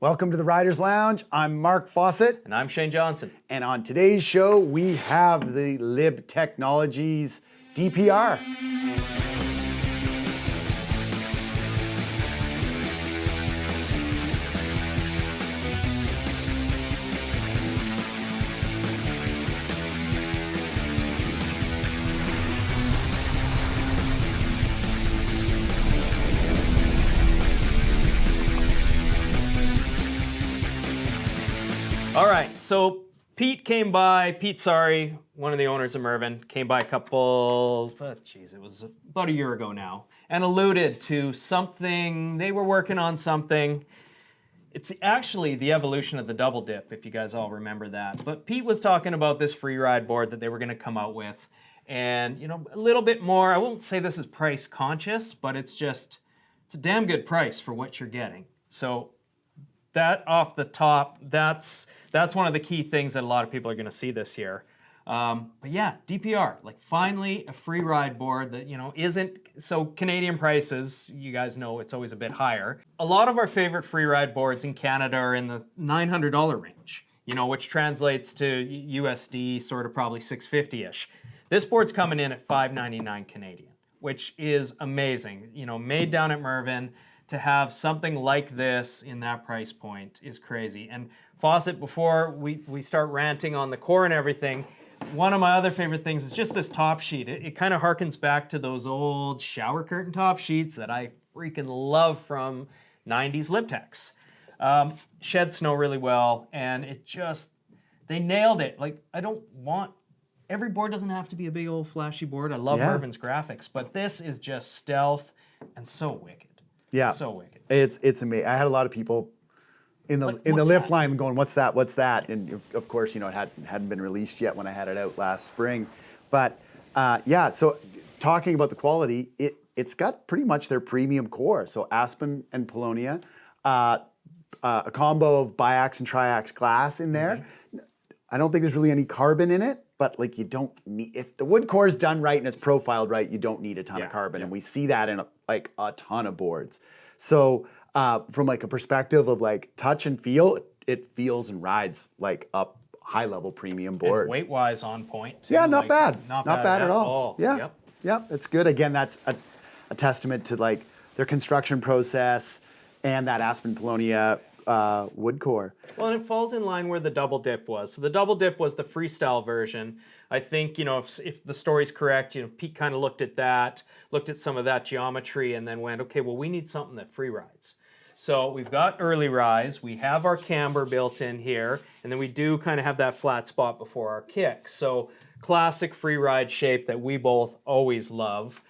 Welcome to the Riders Lounge. I'm Mark Fawcett. And I'm Shane Johnson. And on today's show, we have the Lib Technologies DPR. All right, so Pete Saari, one of the owners of Morrison, came by it was about a year ago now, and alluded to something, they were working on something. It's actually the evolution of the double dip, if you guys all remember that. But Pete was talking about this free ride board that they were gonna come out with. And a little bit more, I won't say this is price conscious, but it's a damn good price for what you're getting. So that off the top, that's one of the key things that a lot of people are going to see this year. But yeah, DPR, like finally a free ride board that isn't so Canadian prices. You guys know it's always a bit higher. A lot of our favorite free ride boards in Canada are in the $900 range, which translates to USD sort of probably $650-ish. This board's coming in at $599 Canadian, which is amazing. Made down at Morrison. To have something like this in that price point is crazy. And Fawcett, before we start ranting on the core and everything, one of my other favorite things is just this top sheet. It kind of harkens back to those old shower curtain top sheets that I freaking love from 90s Libtex. Shed snow really well, and they nailed it. Like, every board doesn't have to be a big old flashy board. I love Morrison's graphics, but this is just stealth and so wicked. Yeah, so wicked. It's amazing. I had a lot of people in the lift line going, "What's that? What's that?" And of course, it hadn't been released yet when I had it out last spring. But yeah, so talking about the quality, it's got pretty much their premium core. So Aspen and Polonia, a combo of biax and triax glass in there. Mm-hmm. I don't think there's really any carbon in it, but like you don't need, if the wood core is done right and it's profiled right, you don't need a ton of carbon. And we see that in a ton of boards. So from like a perspective of like touch and feel, it feels and rides like a high level premium board. And weight wise on point too. Yeah, not bad. Not bad at all. Yeah, yep, it's good. Again, that's a testament to like their construction process and that Aspen Polonia wood core. Well, and it falls in line where the double dip was. So the double dip was the freestyle version. I think, if the story's correct, Pete kind of looked at some of that geometry and then went, okay, well, we need something that free rides. So we've got early rise, we have our camber built in here, and then we do kind of have that flat spot before our kick. So classic free ride shape that we both always love.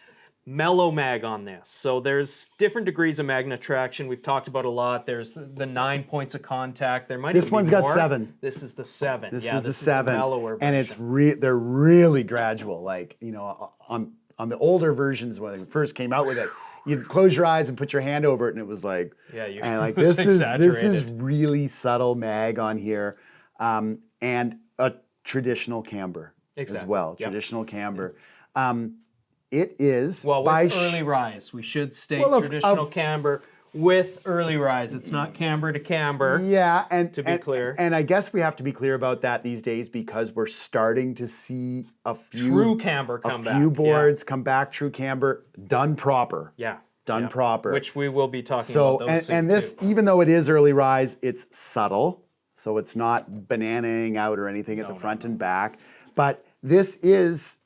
Mellow mag on this. So there's different degrees of magnet traction. We've talked about a lot. There's the 9 points of contact. There might This one's got 7. This is the 7. This is the 7. Mellower version. And they're really gradual. Like, on the older versions when they first came out with it, you'd close your eyes and put your hand over it, and it was like, this is really subtle mag on here, and a traditional camber as well. Yep. Traditional camber. It is with early rise. We should state traditional camber with early rise. It's not camber to camber. Yeah, and to be clear. And I guess we have to be clear about that these days because we're starting to see a few true camber come back. A few boards come back, true camber, done proper. Yeah. Done proper. Which we will be talking about those soon, and this, even though it is early rise, it's subtle. So it's not bananaing out or anything at the front and back. But this is,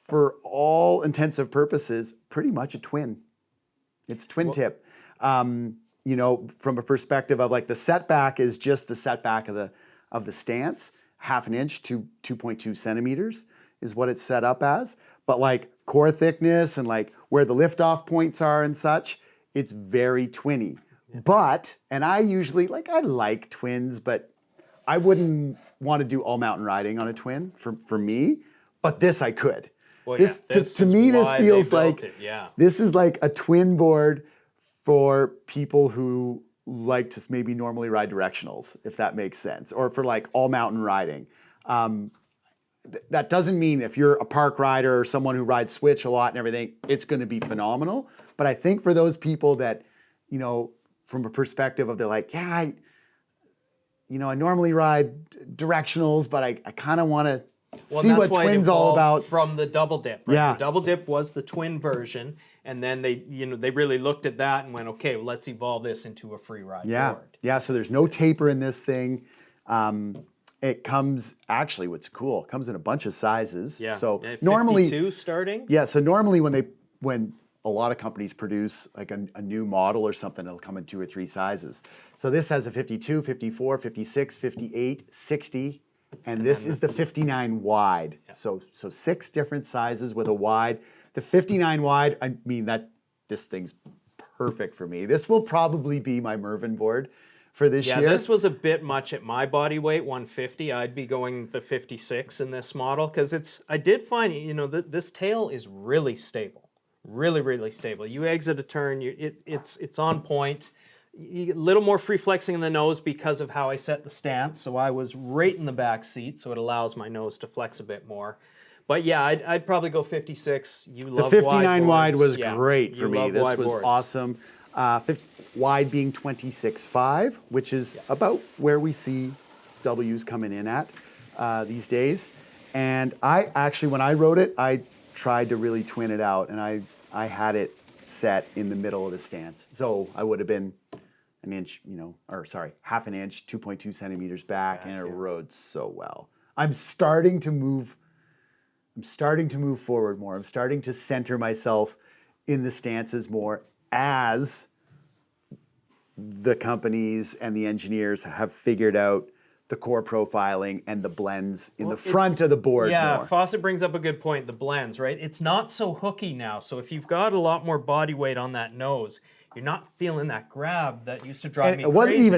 for all intensive purposes, pretty much a twin. It's twin tip. From a perspective of like the setback is just the setback of the stance, 1/2 inch to 2.2 centimeters is what it's set up as. But like core thickness and like where the liftoff points are and such, it's very twinny. Yeah. But, and I usually, I like twins, but I wouldn't want to do all mountain riding on a twin for me, but this I could. Well, to me, this feels like, this is like a twin board for people who like to maybe normally ride directionals, if that makes sense, or for like all mountain riding. That doesn't mean if you're a park rider or someone who rides switch a lot and everything, it's going to be phenomenal. But I think for those people that, from a perspective of they're like, yeah, I normally ride directionals, but I kind of want to see what twin's all about. From the double dip, right? Yeah. The double dip was the twin version, and then they really looked at that and went, okay, well, let's evolve this into a free ride board. Yeah, so there's no taper in this thing. It comes, actually, what's cool, it comes in a bunch of sizes. Yeah. So 52 normally, starting. yeah, so normally when a lot of companies produce like a new model or something, it'll come in 2 or 3 sizes. So this has a 52, 54, 56, 58, 60, and this is the 59 wide. Yeah. So 6 different sizes with a wide. The 59 wide, I mean, this thing's perfect for me. This will probably be my Mervin board for this year. Yeah, this was a bit much at my body weight, 150. I'd be going the 56 in this model because I did find, this tail is really stable. Really, really stable. You exit a turn, it's on point. You get a little more free flexing in the nose because of how I set the stance. So I was right in the back seat, so it allows my nose to flex a bit more. But yeah, I'd probably go 56. You love the 59 wide was great for me. This was boards. Awesome. Wide being 26.5, which is about where we see W's coming in at these days. And I actually, when I wrote it, I tried to really twin it out, and I had it set in the middle of the stance. So I would have been an inch, half an inch, 2.2 centimeters back, and it rode so well. I'm starting to move forward more. I'm starting to center myself in the stances more as the companies and the engineers have figured out the core profiling and the blends in the front of the board more. Fawcett brings up a good point, the blends, right? It's not so hooky now. So if you've got a lot more body weight on that nose, you're not feeling that grab that used to drive me crazy.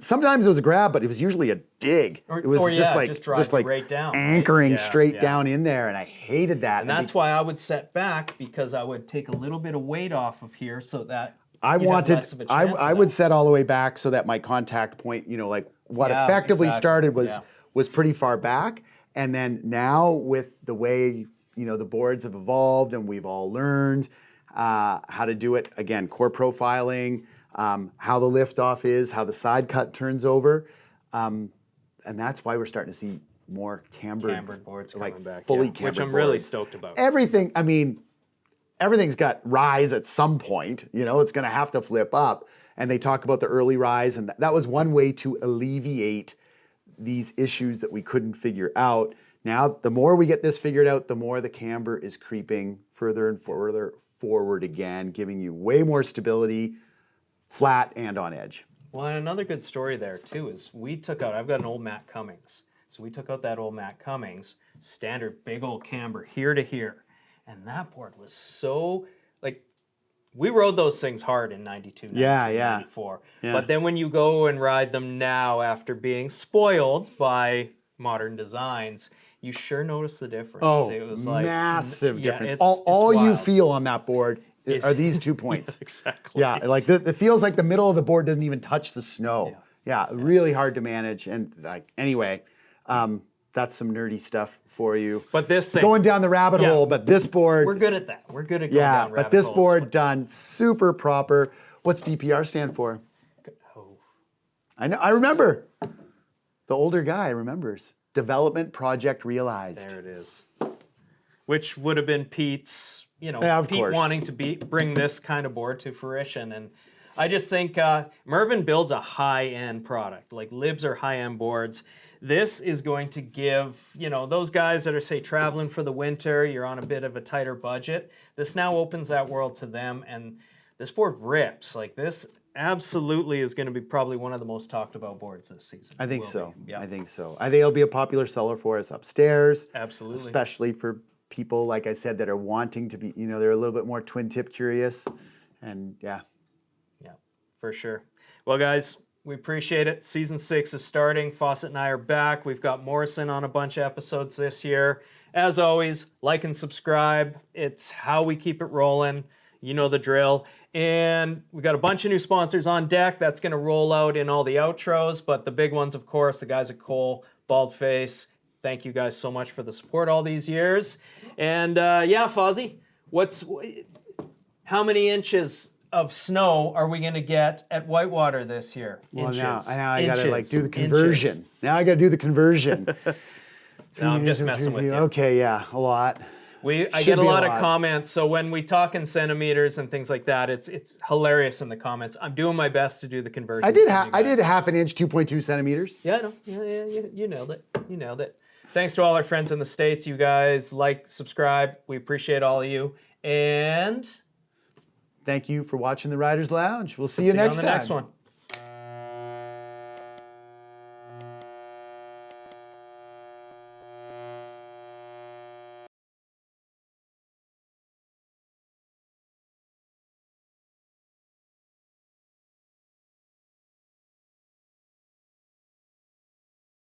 Sometimes it was a grab, but it was usually a dig. It was just like right down, anchoring straight down in there, and I hated that. And that's why I would set back, because I would take a little bit of weight off of here so that I would set all the way back so that my contact point, effectively started was pretty far back. And then now with the way, the boards have evolved and we've all learned how to do it, again, core profiling, how the liftoff is, how the side cut turns over. And that's why we're starting to see more cambered boards coming back. Fully cambered which I'm boards. really stoked about. Everything's got rise at some point. It's going to have to flip up. And they talk about the early rise, and that was one way to alleviate these issues that we couldn't figure out. Now, the more we get this figured out, the more the camber is creeping further and further forward again, giving you way more stability, flat and on edge. Well, and another good story there, too, is I've got an old Matt Cummings. So we took out that old Matt Cummings, standard big old camber here to here. And that board was so, we rode those things hard in 92, 94. Yeah. But then when you go and ride them now after being spoiled by modern designs, you sure notice the difference. Oh, it was massive difference. All you feel on that board are these 2 points. Exactly. Yeah, it feels like the middle of the board doesn't even touch the snow. Yeah, really hard to manage. And anyway, that's some nerdy stuff for you. But this thing, going down the rabbit hole, but this board, we're good at that. We're good at going down rabbit holes. but this board done super proper. What's DPR stand for? Oh. I know. I remember. The older guy remembers. Development Project Realized. There it is. Which would have been Pete's, Pete course. wanting to bring this kind of board to fruition. And I just think Mervin builds a high-end product. Like Libs are high-end boards. This is going to give, those guys that are, say, traveling for the winter, you're on a bit of a tighter budget. This now opens that world to them, and this board rips. This absolutely is going to be probably one of the most talked about boards this season. I think so. Yeah. I think so. I think it'll be a popular seller for us upstairs. Absolutely. Especially for people, like I said, that are wanting to be, they're a little bit more twin tip curious. And yeah, for sure. Well, guys, we appreciate it. Season 6 is starting. Fawcett and I are back. We've got Morrison on a bunch of episodes this year. As always, like and subscribe. It's how we keep it rolling. You know the drill. And we got a bunch of new sponsors on deck. That's going to roll out in all the outros. But the big ones, of course, the guys at Cole, BALDFACE. Thank you guys so much for the support all these years. And Fozzie, how many inches of snow are we going to get at Whitewater this year? Well, Inches. now I gotta like do the Inches. conversion. Now I gotta do the conversion. No, I'm just messing with you. Okay, yeah, a lot. I Should get a be a lot of lot. comments, so when we talk in centimeters and things like that, it's hilarious in the comments. I'm doing my best to do the conversion. I did for you I did guys. half an inch, 2.2 centimeters. Yeah, I know. Yeah, you nailed it. You nailed it. Thanks to all our friends in the States. You guys like, subscribe. We appreciate all of you. And Thank you for watching the Riders Lounge. We'll see you next on the time. next one.